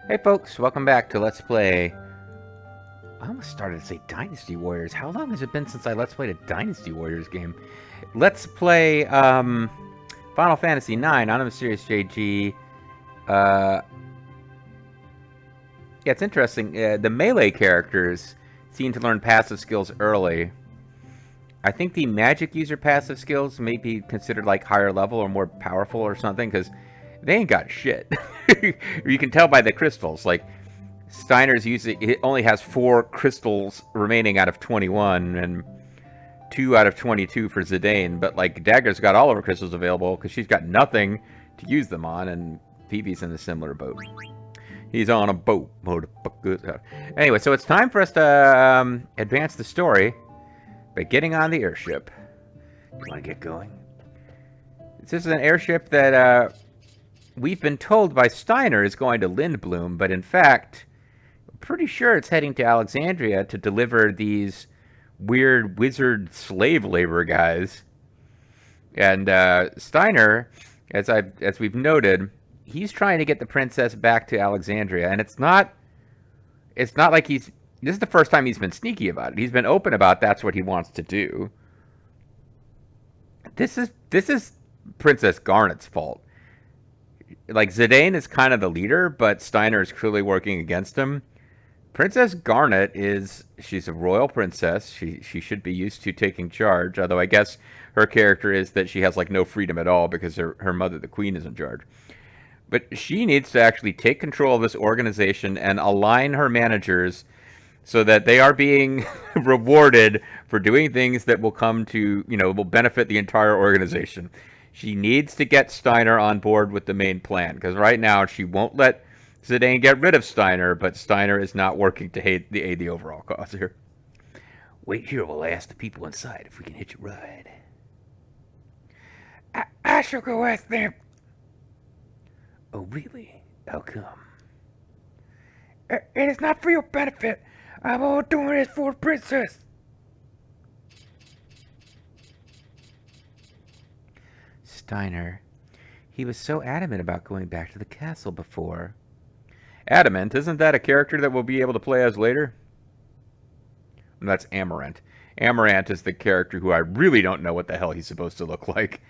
Hey folks, welcome back to Let's Play. I almost started to say Dynasty Warriors. How long has it been since I Let's Played a Dynasty Warriors game? Let's play Final Fantasy IX on a Mysterious JG. Uh, yeah, it's interesting. The melee characters seem to learn passive skills early. I think the magic user passive skills may be considered like higher level or more powerful or something because they ain't got shit. You can tell by the crystals. Like, Steiner's using it only has 4 crystals remaining out of 21 and 2 out of 22 for Zidane, but like Dagger's got all of her crystals available because she's got nothing to use them on, and Phoebe's in a similar boat. He's on a boat. Anyway, so it's time for us to advance the story by getting on the airship. You want to get going? This is an airship that we've been told by Steiner is going to Lindblum, but in fact, pretty sure it's heading to Alexandria to deliver these weird wizard slave labor guys. And Steiner, as we've noted, he's trying to get the princess back to Alexandria, and it's not like he's. This is the first time he's been sneaky about it. He's been open about that's what he wants to do. This is Princess Garnet's fault. Like, Zidane is kind of the leader, but Steiner is clearly working against him. Princess Garnet she's a royal princess. She should be used to taking charge, although I guess her character is that she has like no freedom at all because her mother, the queen, is in charge. But she needs to actually take control of this organization and align her managers so that they are being rewarded for doing things that will come to, will benefit the entire organization. She needs to get Steiner on board with the main plan because right now she won't let Zidane get rid of Steiner, but Steiner is not working to aid the overall cause here. Wait here while I ask the people inside if we can hitch a ride. I shall go ask them. Oh, really? How come? It is not for your benefit. I'm all doing this for a princess. Steiner. He was so adamant about going back to the castle before. Adamant, isn't that a character that we'll be able to play as later? And that's Amarant. Amarant is the character who I really don't know what the hell he's supposed to look like,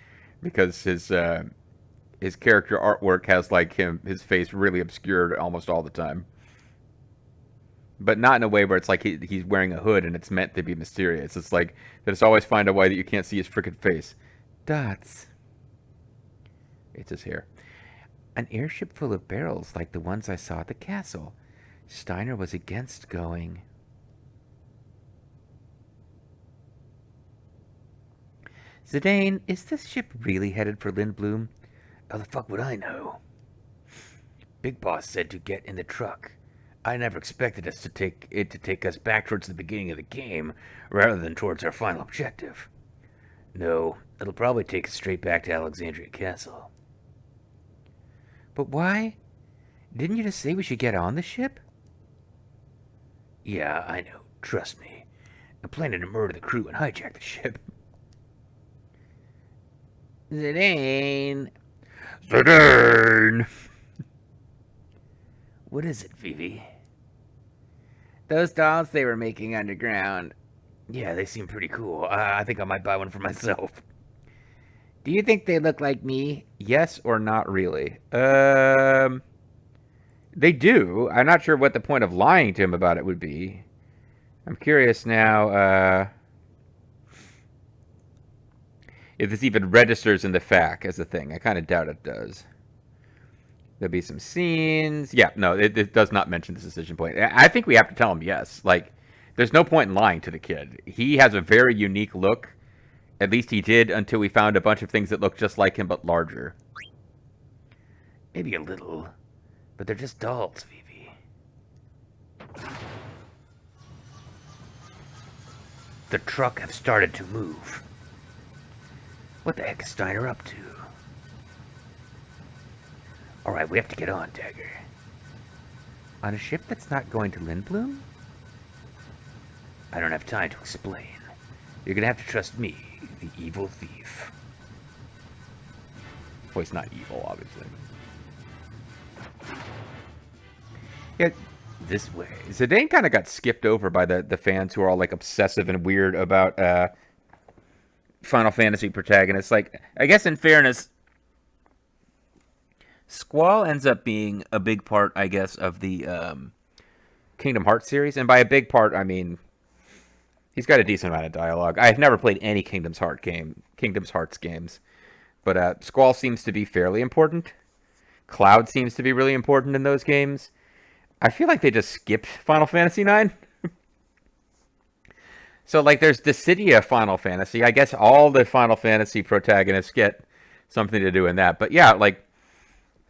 because his character artwork has like his face really obscured almost all the time. But not in a way where it's like he's wearing a hood and it's meant to be mysterious. It's like they just always find a way that you can't see his frickin' face. Dots. It's his hair. An airship full of barrels like the ones I saw at the castle. Steiner was against going. Zidane, is this ship really headed for Lindblum? How the fuck would I know? Big Boss said to get in the truck. I never expected us to take us back towards the beginning of the game, rather than towards our final objective. No, it'll probably take us straight back to Alexandria Castle. But why? Didn't you just say we should get on the ship? Yeah, I know. Trust me. I'm planning to murder the crew and hijack the ship. Zidane! Zidane! What is it, Vivi? Those dolls they were making underground. Yeah, they seem pretty cool. I think I might buy one for myself. Do you think they look like me? Yes or not really? They do. I'm not sure what the point of lying to him about it would be. I'm curious now, if this even registers in the FAQ as a thing. I kind of doubt it does. There'll be some scenes. Yeah, no, it does not mention this decision point. I think we have to tell him yes. Like, there's no point in lying to the kid. He has a very unique look. At least he did until we found a bunch of things that look just like him but larger. Maybe a little, but they're just dolls, Vivi. The truck have started to move. What the heck is Steiner up to? Alright, we have to get on, Dagger. On a ship that's not going to Lindblum? I don't have time to explain. You're gonna have to trust me, the evil thief. Well, he's not evil, obviously. Yeah, this way. Zidane kind of got skipped over by the fans who are all like obsessive and weird about Final Fantasy protagonists. Like, I guess in fairness, Squall ends up being a big part, I guess, of the Kingdom Hearts series, and by a big part, I mean he's got a decent amount of dialogue. I've never played any Kingdom's Hearts games, but Squall seems to be fairly important. Cloud seems to be really important in those games. I feel like they just skipped Final Fantasy IX. So, like, there's Dissidia Final Fantasy. I guess all the Final Fantasy protagonists get something to do in that. But yeah, like,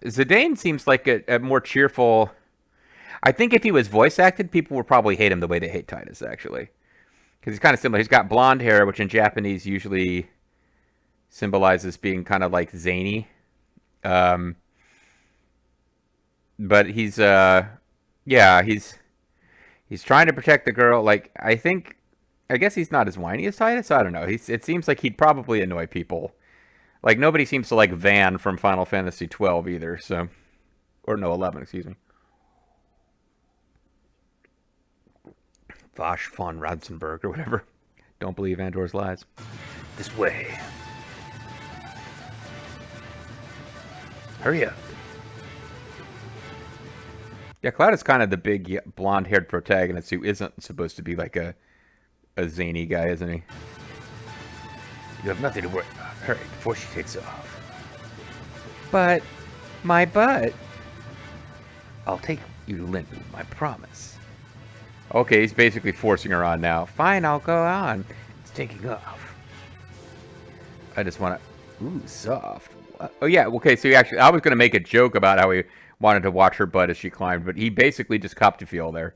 Zidane seems like a more cheerful. I think if he was voice acted, people would probably hate him the way they hate Titus, actually. Because he's kind of similar. He's got blonde hair, which in Japanese usually symbolizes being kind of like zany. Um, but yeah, he's trying to protect the girl. Like, I guess he's not as whiny as Titus. I don't know. It seems like he'd probably annoy people. Like, nobody seems to like Van from Final Fantasy 12 either. So, or no, 11. Excuse me. Vosh von Ratzenberg or whatever. Don't believe Andor's lies. This way. Hurry up. Yeah, Cloud is kind of the big blonde-haired protagonist who isn't supposed to be like a zany guy, isn't he? You have nothing to worry about. Hurry before she takes off. But my butt. I'll take you to Linwood, I promise. Okay, he's basically forcing her on now. Fine, I'll go on. It's taking off. I just want to... Ooh, soft. What? Oh, yeah, okay, so I was going to make a joke about how he wanted to watch her butt as she climbed, but he basically just copped a feel there.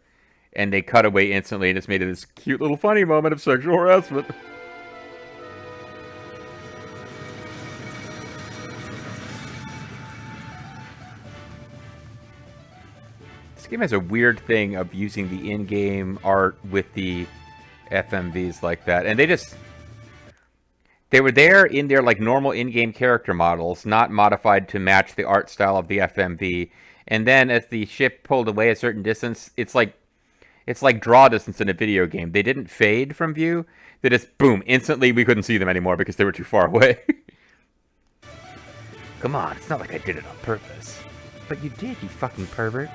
And they cut away instantly and just made it this cute little funny moment of sexual harassment. This game has a weird thing of using the in-game art with the FMVs like that. And they were there in their like normal in-game character models, not modified to match the art style of the FMV. And then as the ship pulled away a certain distance, it's like draw distance in a video game. They didn't fade from view. They just, boom, instantly we couldn't see them anymore because they were too far away. Come on, it's not like I did it on purpose. But you did, you fucking pervert.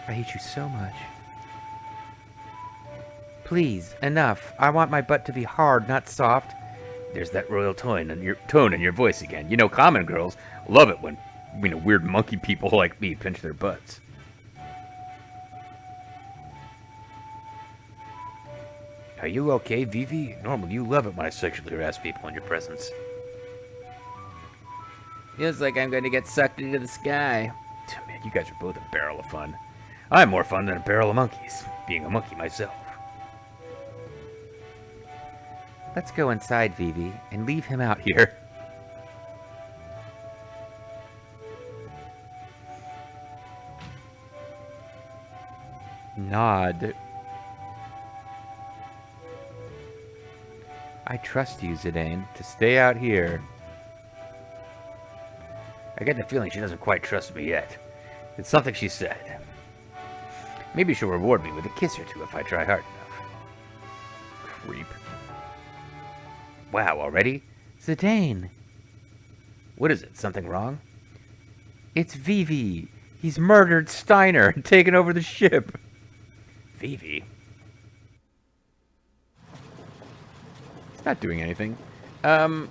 I hate you so much. Please, enough. I want my butt to be hard, not soft. There's that royal tone in your voice again. You know, common girls love it when, weird monkey people like me pinch their butts. Are you okay, Vivi? Normally, you love it when I sexually harass people in your presence. Feels like I'm going to get sucked into the sky. Man, you guys are both a barrel of fun. I'm more fun than a barrel of monkeys, being a monkey myself. Let's go inside, Vivi, and leave him out here. Nod. I trust you, Zidane, to stay out here. I get the feeling she doesn't quite trust me yet. It's something she said. Maybe she'll reward me with a kiss or two if I try hard enough. Creep. Wow, already? Zidane! What is it? Something wrong? It's Vivi! He's murdered Steiner and taken over the ship! Vivi? It's not doing anything. Huh.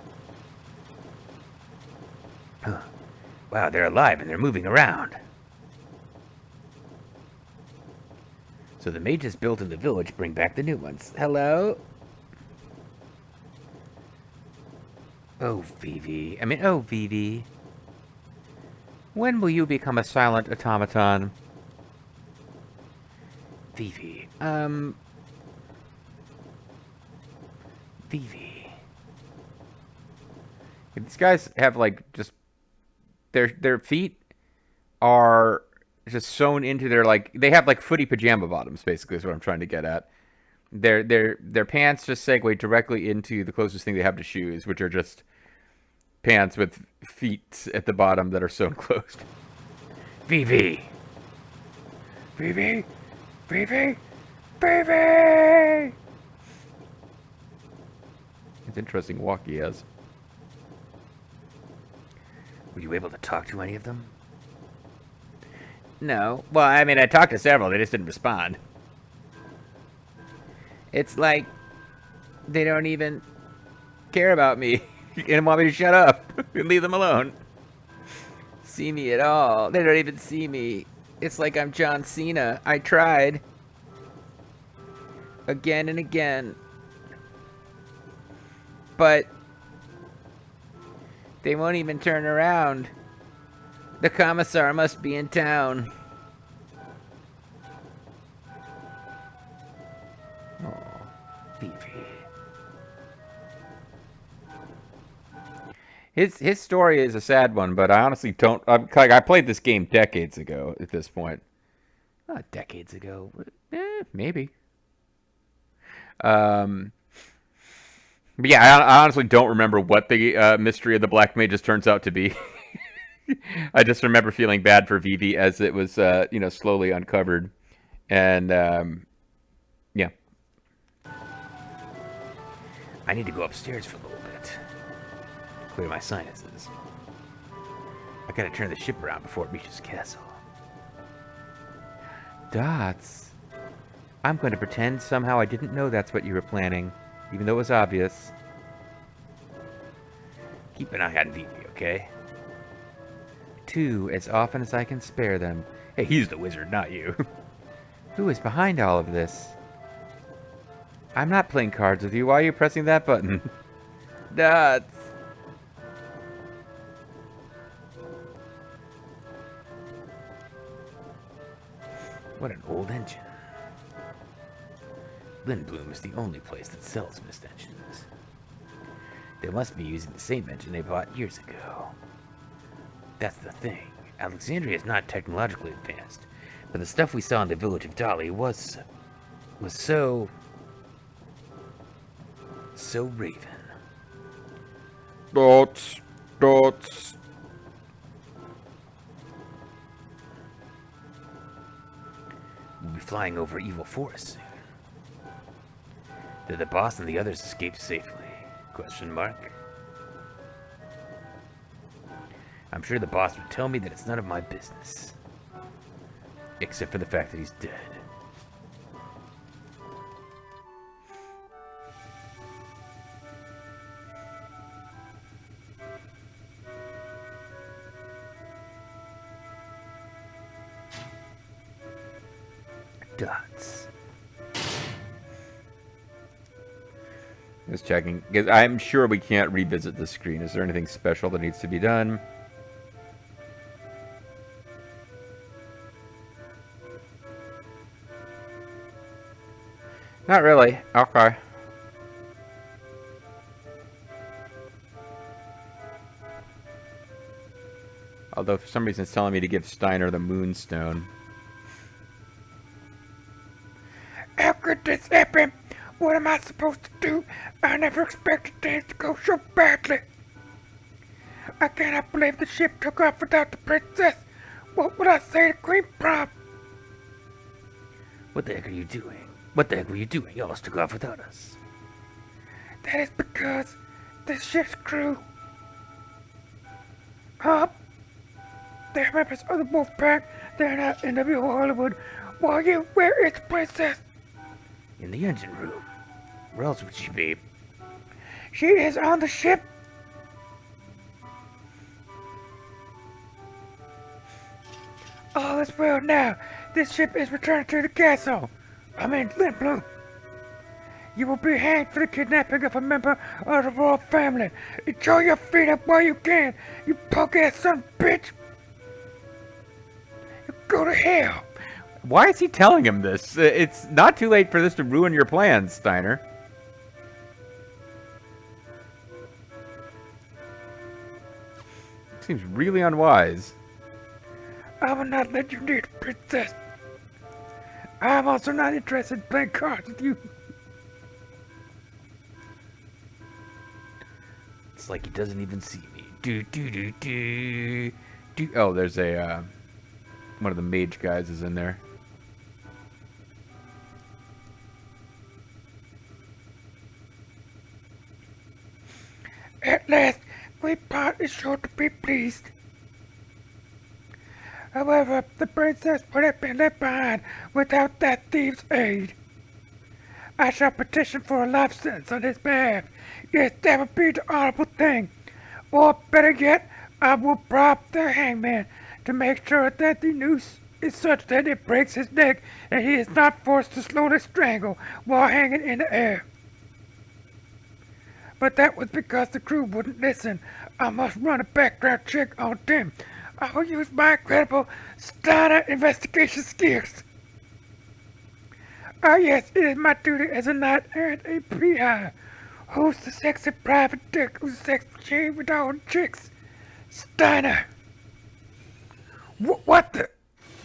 Wow, they're alive and they're moving around. So the mages built in the village bring back the new ones. Hello? Oh, Vivi. Oh, Vivi. When will you become a silent automaton? Vivi. Vivi. These guys have, like, just... Their feet are just sewn into their, like... They have, like, footy pajama bottoms, basically, is what I'm trying to get at. Their pants just segue directly into the closest thing they have to shoes, which are just pants with feet at the bottom that are sewn closed. Vivi! Vivi! Vivi! Vivi! It's interesting walk he has. Were you able to talk to any of them? No. Well, I mean, I talked to several. They just didn't respond. It's like they don't even care about me and want me to shut up and leave them alone. See me at all. They don't even see me. It's like I'm John Cena. I tried. Again and again. But they won't even turn around. The commissar must be in town. Oh, Vivi. His story is a sad one, but I honestly don't. I played this game decades ago. At this point, not decades ago. Maybe. But yeah, I honestly don't remember what the mystery of the Black Mages turns out to be. I just remember feeling bad for Vivi as it was, slowly uncovered, and yeah. I need to go upstairs for a little bit, clear my sinuses. I gotta turn the ship around before it reaches castle. Dots. I'm going to pretend somehow I didn't know that's what you were planning, even though it was obvious. Keep an eye on Vivi, okay? 2 as often as I can spare them. Hey, he's the wizard, not you. Who is behind all of this? I'm not playing cards with you. Why are you pressing that button? Dots. What an old engine. Lindblum is the only place that sells mist engines. They must be using the same engine they bought years ago. That's the thing. Alexandria is not technologically advanced, but the stuff we saw in the village of Dali was so Raven. Dots. We'll be flying over evil forests soon. Did the boss and the others escape safely? Question mark. I'm sure the boss would tell me that it's none of my business. Except for the fact that he's dead. Dots. Just checking, because I'm sure we can't revisit the screen. Is there anything special that needs to be done? Not really. Okay. Although for some reason it's telling me to give Steiner the Moonstone. How could this happen? What am I supposed to do? I never expected things to go so badly. I cannot believe the ship took off without the princess. What would I say to Queen Prom? What the heck are you doing? What the heck were you doing? You almost took off without us. That is because this ship's crew, they're members of the Wolfpack. They're not NWO Hollywood. Where is the princess? In the engine room. Where else would she be? She is on the ship. All is well now. This ship is returned to the castle. Lindblum. You will be hanged for the kidnapping of a member of the royal family. Enjoy your freedom while you can, you punk-ass son of a bitch. You go to hell. Why is he telling him this? It's not too late for this to ruin your plans, Steiner. Seems really unwise. I will not let you near the princess. I'm also not interested in playing cards with you. It's like he doesn't even see me. Oh, there's a one of the mage guys is in there. last, great part is sure to be pleased. However, the princess would have been left behind without that thief's aid. I shall petition for a life sentence on his behalf. Yes, that would be the honorable thing. Or, better yet, I will bribe the hangman to make sure that the noose is such that it breaks his neck and he is not forced to slowly strangle while hanging in the air. But that was because the crew wouldn't listen. I must run a background check on them. I will use my incredible Steiner investigation skills. Ah yes, it is my duty as a knight errant a PI. Who's the sexy private dick who's a sex machine with all the chicks? Steiner. What the?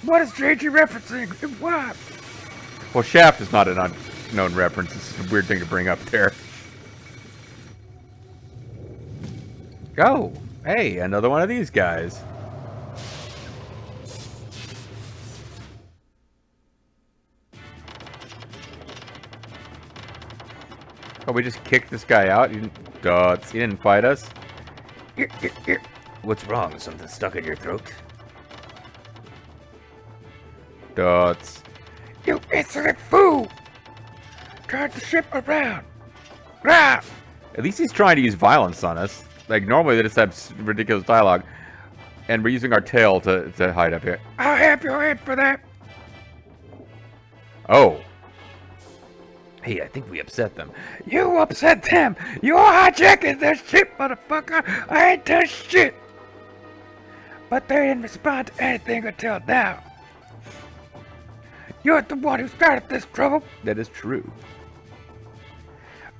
What is JG referencing and why? Well, Shaft is not an unknown reference. It's a weird thing to bring up there. Oh, hey, another one of these guys. Oh, we just kicked this guy out? He didn't fight us? What's wrong? Something stuck in your throat? Dots. You insolent fool! Turn the ship around. Rah! At least he's trying to use violence on us. Like, normally they just have ridiculous dialogue. And we're using our tail to hide up here. I'll have your head for that. Oh. Hey, I think we upset them. You upset them! You're hijacking their ship, motherfucker! I ain't done shit! But they didn't respond to anything until now. You're the one who started this trouble. That is true.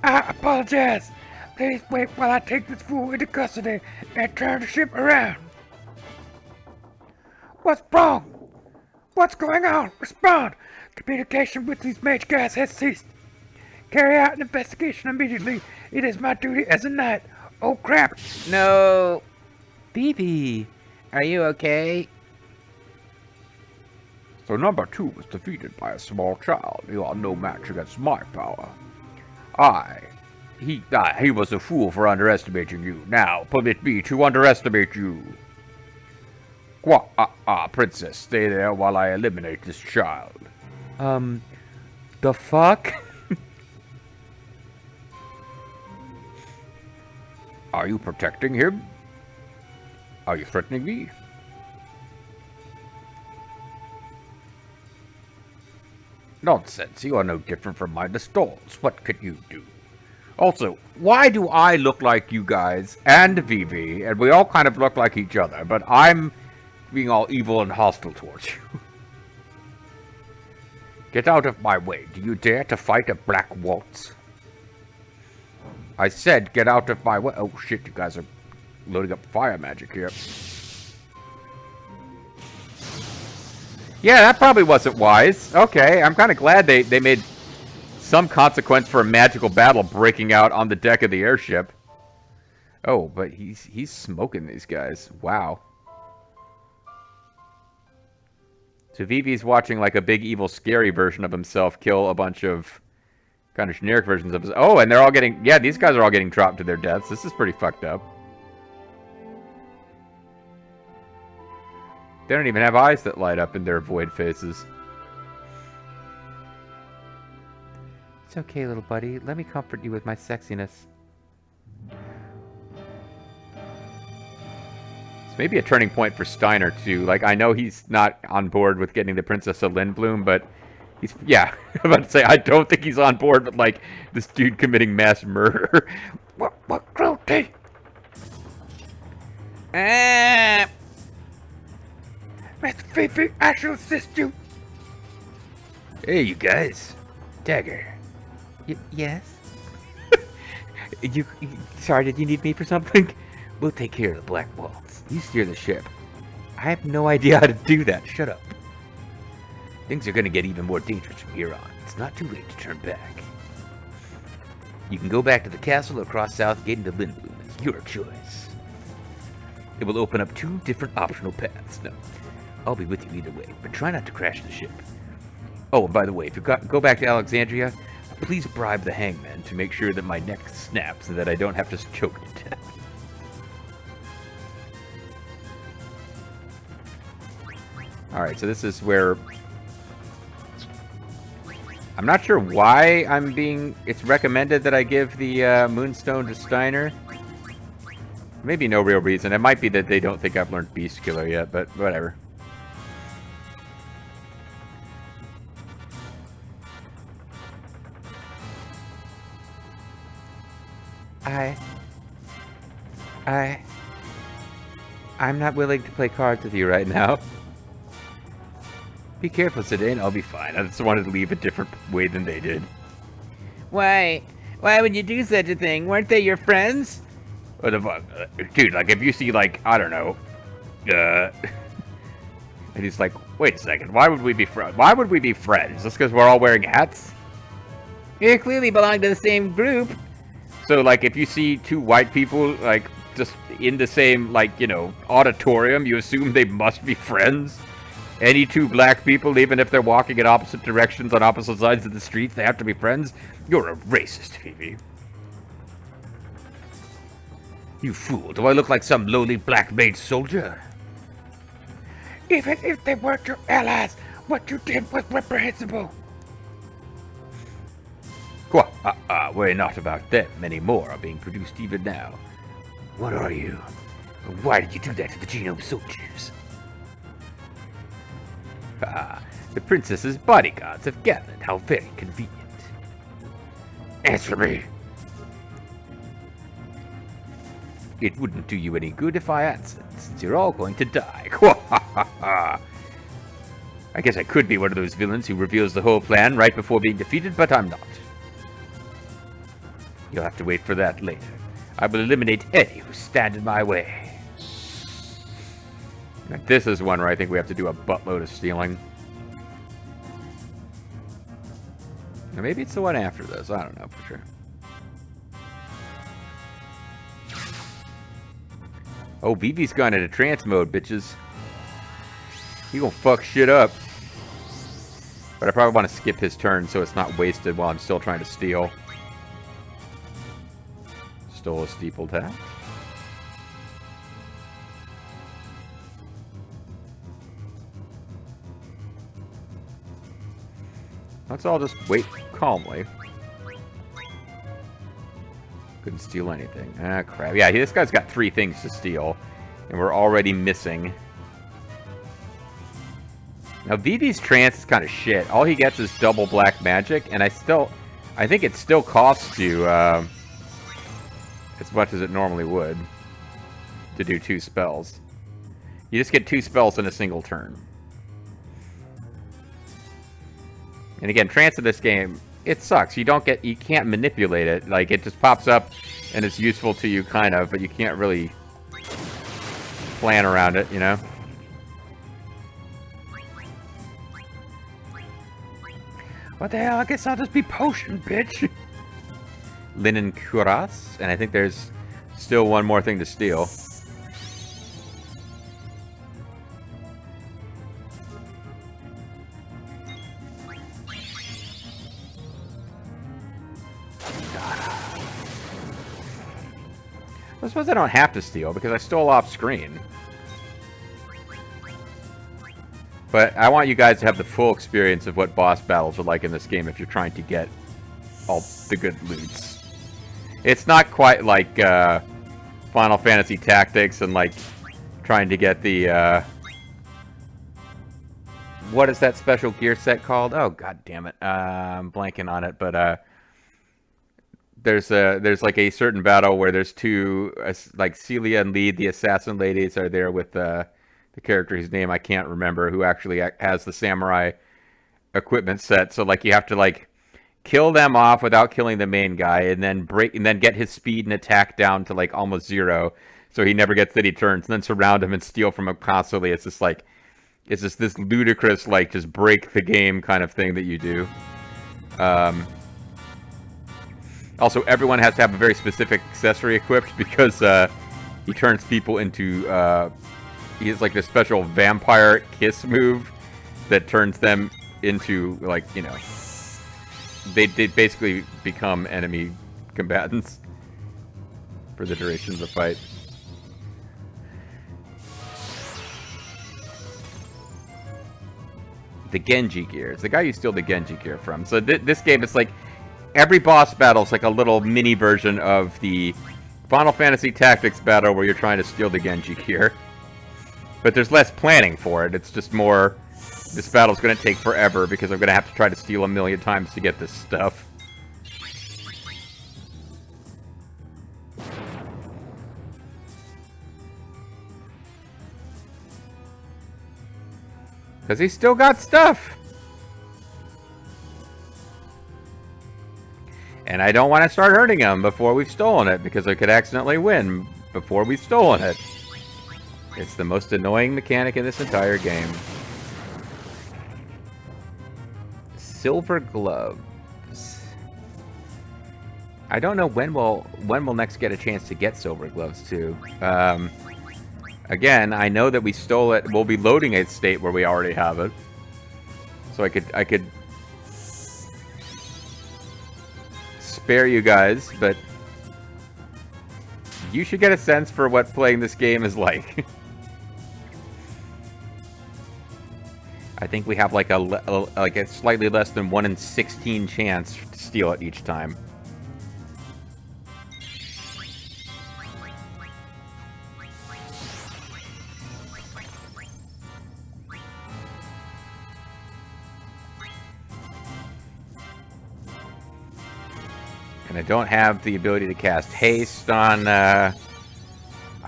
I apologize. Please wait while I take this fool into custody and turn the ship around. What's wrong? What's going on? Respond! Communication with these mage guys has ceased. Carry out an investigation immediately. It is my duty as a knight. Oh crap! No! Vivi, are you okay? So number 2 was defeated by a small child. You are no match against my power. He was a fool for underestimating you. Now, permit me to underestimate you. Princess, stay there while I eliminate this child. The fuck? Are you protecting him? Are you threatening me? Nonsense, you are no different from my Stalls. What can you do? Also, why do I look like you guys and Vivi, and we all kind of look like each other, but I'm being all evil and hostile towards you? Get out of my way. Do you dare to fight a black waltz? I said get out of my way. Oh shit, you guys are loading up fire magic here. Yeah, that probably wasn't wise. Okay, I'm kind of glad they made some consequence for a magical battle breaking out on the deck of the airship. Oh, but he's smoking these guys. Wow. So Vivi's watching like a big evil scary version of himself kill a bunch of kind of generic versions of his. Oh, and they're all getting, yeah, these guys are all getting dropped to their deaths. This is pretty fucked up. They don't even have eyes that light up in their void faces. It's okay, little buddy. Let me comfort you with my sexiness. It's maybe a turning point for Steiner, too. Like, I know he's not on board with getting the Princess of Lindblum, but he's, yeah, I'm about to say, I don't think he's on board with, like, this dude committing mass murder. What cruelty? Mr. Fifi, I shall assist you. Hey, you guys. Dagger. Yes? Sorry, did you need me for something? We'll take care of the Black Waltz. You steer the ship. I have no idea how to do that. Shut up. Things are gonna get even more dangerous from here on. It's not too late to turn back. You can go back to the castle or cross Southgate into Lindblum. It's your choice. It will open up 2 different optional paths. No, I'll be with you either way, but try not to crash the ship. Oh, and by the way, if you go back to Alexandria, please bribe the hangman to make sure that my neck snaps and that I don't have to choke to death. Alright, so this is where... I'm not sure why I'm being... It's recommended that I give the Moonstone to Steiner. Maybe no real reason. It might be that they don't think I've learned Beast Killer yet, but whatever. I'm not willing to play cards with you right now. Be careful, Zidane. I'll be fine. I just wanted to leave a different way than they did. Why? Why would you do such a thing? Weren't they your friends? What the fuck? Dude, like, if you see, like, I don't know, and he's like, wait a second, why would we be friends? Just because we're all wearing hats? You clearly belong to the same group. So, like, if you see two white people, like, just in the same, like, you know, auditorium, you assume they must be friends? Any two black people, even if they're walking in opposite directions on opposite sides of the street, they have to be friends? You're a racist, Phoebe. You fool, do I look like some lowly black maid soldier? Even if they weren't your allies, what you did was reprehensible. Worry not about them. Many more are being produced even now. What are you? Why did you do that to the Genome soldiers? The princess's bodyguards have gathered. How very convenient. Answer me. It wouldn't do you any good if I answered, since you're all going to die. I guess I could be one of those villains who reveals the whole plan right before being defeated, but I'm not. You'll have to wait for that later. I will eliminate any who stand in my way. Now, this is one where I think we have to do a buttload of stealing. Now, maybe it's the one after this. I don't know for sure. Oh, Vivi's gone into trance mode, bitches. He gonna fuck shit up. But I probably want to skip his turn so it's not wasted while I'm still trying to steal. Stole a steepled hat. Let's all just wait calmly. Couldn't steal anything. Ah, crap. Yeah, this guy's got 3 things to steal. And we're already missing. Now, Vivi's trance is kind of shit. All he gets is double black magic. And I think it still costs you as much as it normally would to do 2 spells. You just get 2 spells in a single turn. And again, trance in this game, it sucks. You can't manipulate it. Like, it just pops up and it's useful to you, kind of, but you can't really plan around it, you know? What the hell? I guess I'll just be potion, bitch. Linen cuirass, and I think there's still one more thing to steal. I suppose I don't have to steal because I stole off screen. But I want you guys to have the full experience of what boss battles are like in this game if you're trying to get all the good loots. It's not quite like Final Fantasy Tactics and like trying to get the what is that special gear set called? Oh, god damn it. I'm blanking on it, but there's like a certain battle where there's 2 like Celia and Lee, the assassin ladies, are there with the character whose name I can't remember, who actually has the samurai equipment set. So like you have to like kill them off without killing the main guy, and then get his speed and attack down to like almost 0, so he never gets any turns, and then surround him and steal from him constantly. It's just like, it's just this ludicrous, like, just break the game kind of thing that you do. Also, everyone has to have a very specific accessory equipped because he turns people into, he has like this special vampire kiss move that turns them into, like, you know, they basically become enemy combatants for the duration of the fight. the Genji gear. It's the guy you steal the Genji gear from. So this game, it's like every boss battle is like a little mini version of the Final Fantasy Tactics battle where you're trying to steal the Genji gear. But there's less planning for it. It's just more, this battle's going to take forever because I'm going to have to try to steal a million times to get this stuff. Because he's still got stuff. And I don't want to start hurting him before we've stolen it, because I could accidentally win before we've stolen it. It's the most annoying mechanic in this entire game. Silver gloves. I don't know when we'll next get a chance to get silver gloves too. Again, I know that we stole it. We'll be loading a state where we already have it. So I could spare you guys, but you should get a sense for what playing this game is like. I think we have like a slightly less than 1 in 16 chance to steal it each time. And I don't have the ability to cast haste on. I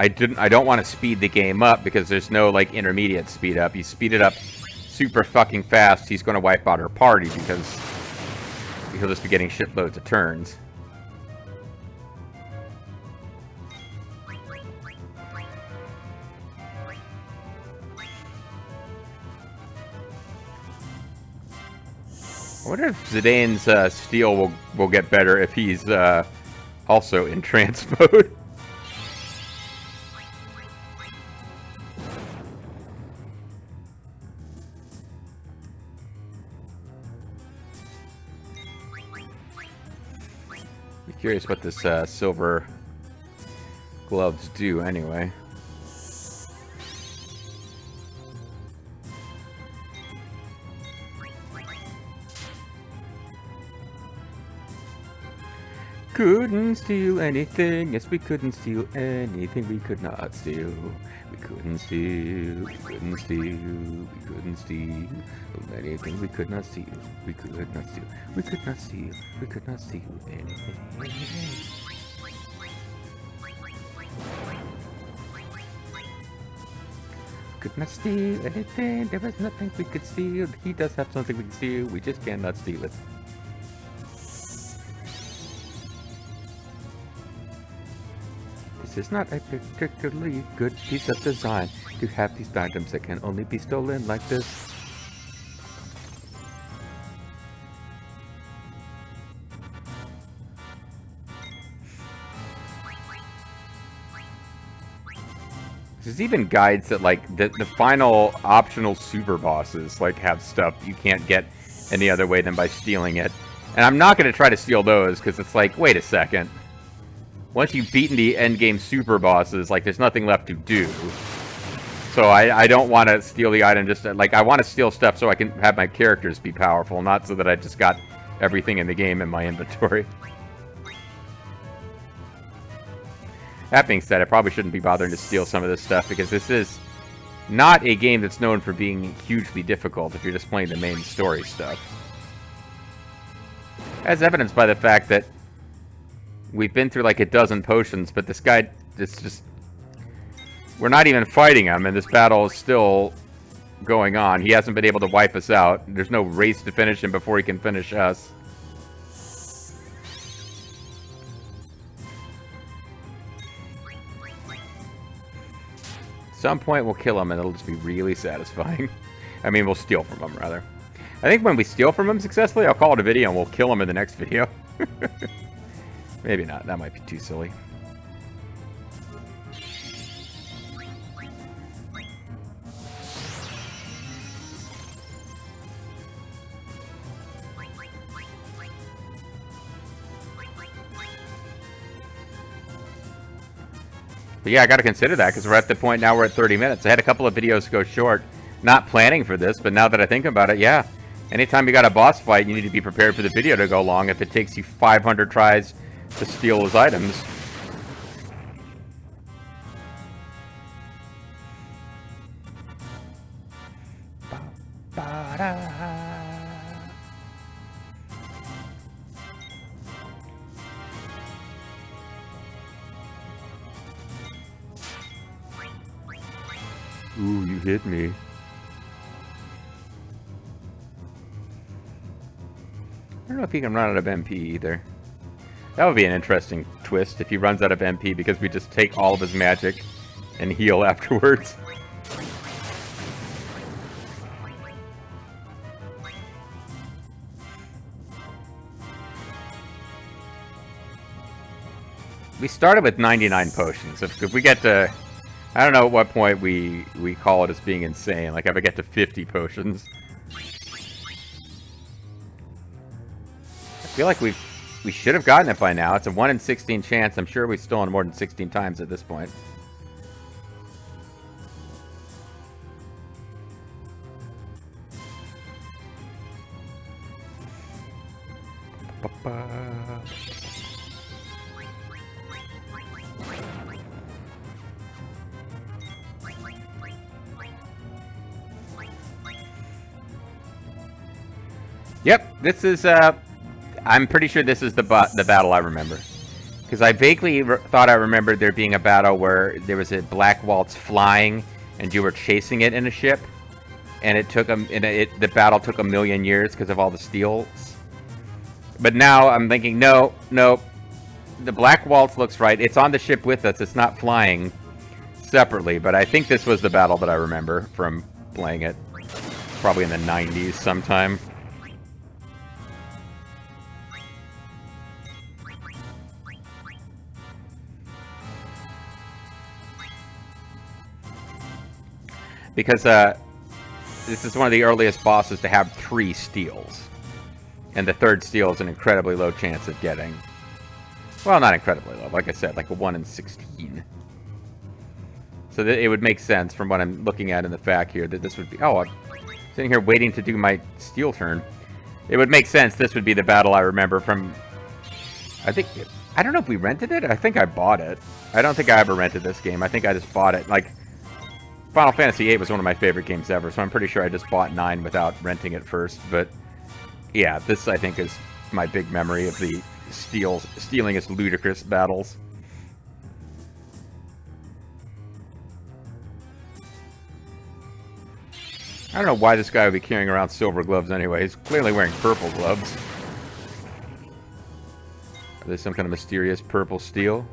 don't want to speed the game up because there's no like intermediate speed up. You speed it up super fucking fast, he's going to wipe out our party because he'll just be getting shitloads of turns. I wonder if Zidane's steel will get better if he's also in trance mode. Be curious what this silver gloves do anyway. Couldn't steal anything. Yes, we couldn't steal anything. We could not steal. We couldn't steal. We couldn't steal. We couldn't steal anything. We could not steal. We could not steal. We could not steal. We could not steal anything. Could not steal anything. There was nothing we could steal. He does have something we can steal. We just cannot steal it. It's not a particularly good piece of design to have these items that can only be stolen like this. There's even guides that like the final optional super bosses like have stuff you can't get any other way than by stealing it. And I'm not going to try to steal those because it's like, wait a second. Once you've beaten the endgame super bosses, like, there's nothing left to do. So I don't want to steal the item just to, like, I want to steal stuff so I can have my characters be powerful, not so that I just got everything in the game in my inventory. That being said, I probably shouldn't be bothering to steal some of this stuff, because this is not a game that's known for being hugely difficult if you're just playing the main story stuff. As evidenced by the fact that we've been through like a dozen potions, but this guy, it's just... We're not even fighting him, and this battle is still going on. He hasn't been able to wipe us out. There's no race to finish him before he can finish us. At some point we'll kill him, and it'll just be really satisfying. I mean, we'll steal from him, rather. I think when we steal from him successfully, I'll call it a video, and we'll kill him in the next video. Maybe not. That might be too silly. But yeah, I got to consider that because we're at the point now we're at 30 minutes. I had a couple of videos go short. not planning for this, but now that I think about it, yeah. Anytime you got a boss fight, you need to be prepared for the video to go long if it takes you 500 tries to steal those items. Ooh, you hit me. I don't know if he can run out of MP either. That would be an interesting twist if he runs out of MP because we just take all of his magic and heal afterwards. We started with 99 potions. If we get to... I don't know at what point we call it as being insane. Like if I get to 50 potions. I feel like we should have gotten it by now. It's a 1 in 16 chance. I'm sure we've stolen more than 16 times at this point. Yep, this is, I'm pretty sure this is the battle I remember. Because I vaguely thought I remembered there being a battle where there was a black waltz flying, and you were chasing it in a ship. And it took the battle took 1,000,000 years because of all the steals. But now I'm thinking, no, the black waltz looks right. It's on the ship with us. It's not flying separately. But I think this was the battle that I remember from playing it. Probably in the 90s sometime. Because this is one of the earliest bosses to have 3 steals. And the 3rd steal is an incredibly low chance of getting. Well, not incredibly low. Like I said, like a 1 in 16. So that it would make sense from what I'm looking at in the fact here that this would be... Oh, I'm sitting here waiting to do my steal turn. It would make sense this would be the battle I remember from... I don't know if we rented it. I think I bought it. I don't think I ever rented this game. I think I just bought it. Like... Final Fantasy VIII was one of my favorite games ever, so I'm pretty sure I just bought 9 without renting it first. But yeah, this I think is my big memory of the stealing its ludicrous battles. I don't know why this guy would be carrying around silver gloves anyway. He's clearly wearing purple gloves. Are they some kind of mysterious purple steel?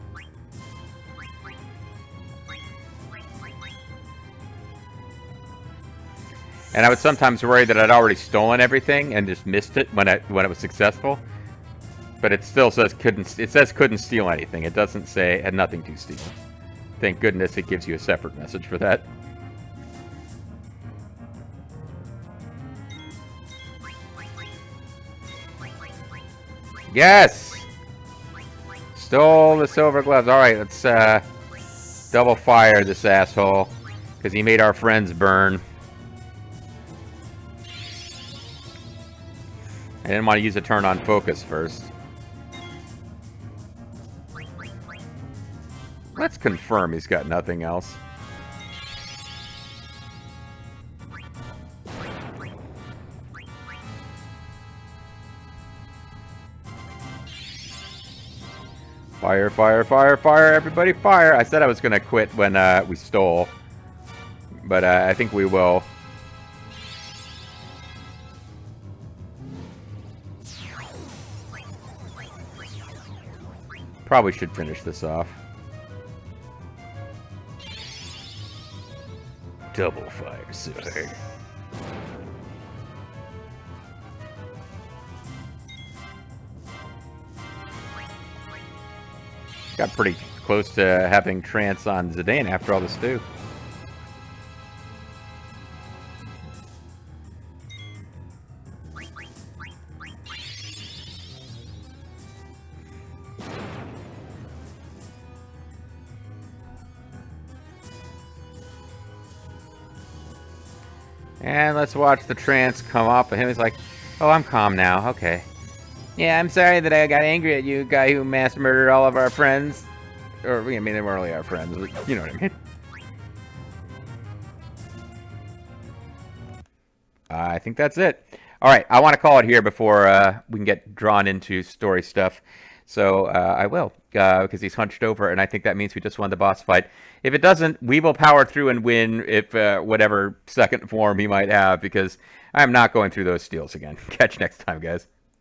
And I would sometimes worry that I'd already stolen everything and just missed it when it was successful. But it still says couldn't steal anything. It doesn't say had nothing to steal. Thank goodness it gives you a separate message for that. Yes! Stole the silver gloves. Alright, let's double fire this asshole. Because he made our friends burn. I didn't want to use a turn on focus first. Let's confirm he's got nothing else. Fire, fire, fire, fire, everybody fire! I said I was going to quit when we stole. But I think we will. Probably should finish this off. Double fire sword. Got pretty close to having trance on Zidane after all this too. And let's watch the trance come up, and him is like, oh, I'm calm now, okay. Yeah, I'm sorry that I got angry at you, guy who mass murdered all of our friends. Or, I mean, they weren't really our friends, but you know what I mean. I think that's it. All right, I want to call it here before we can get drawn into story stuff. So I will, because he's hunched over, and I think that means we just won the boss fight. If it doesn't, we will power through and win if whatever second form he might have, because I am not going through those steals again. Catch you next time, guys.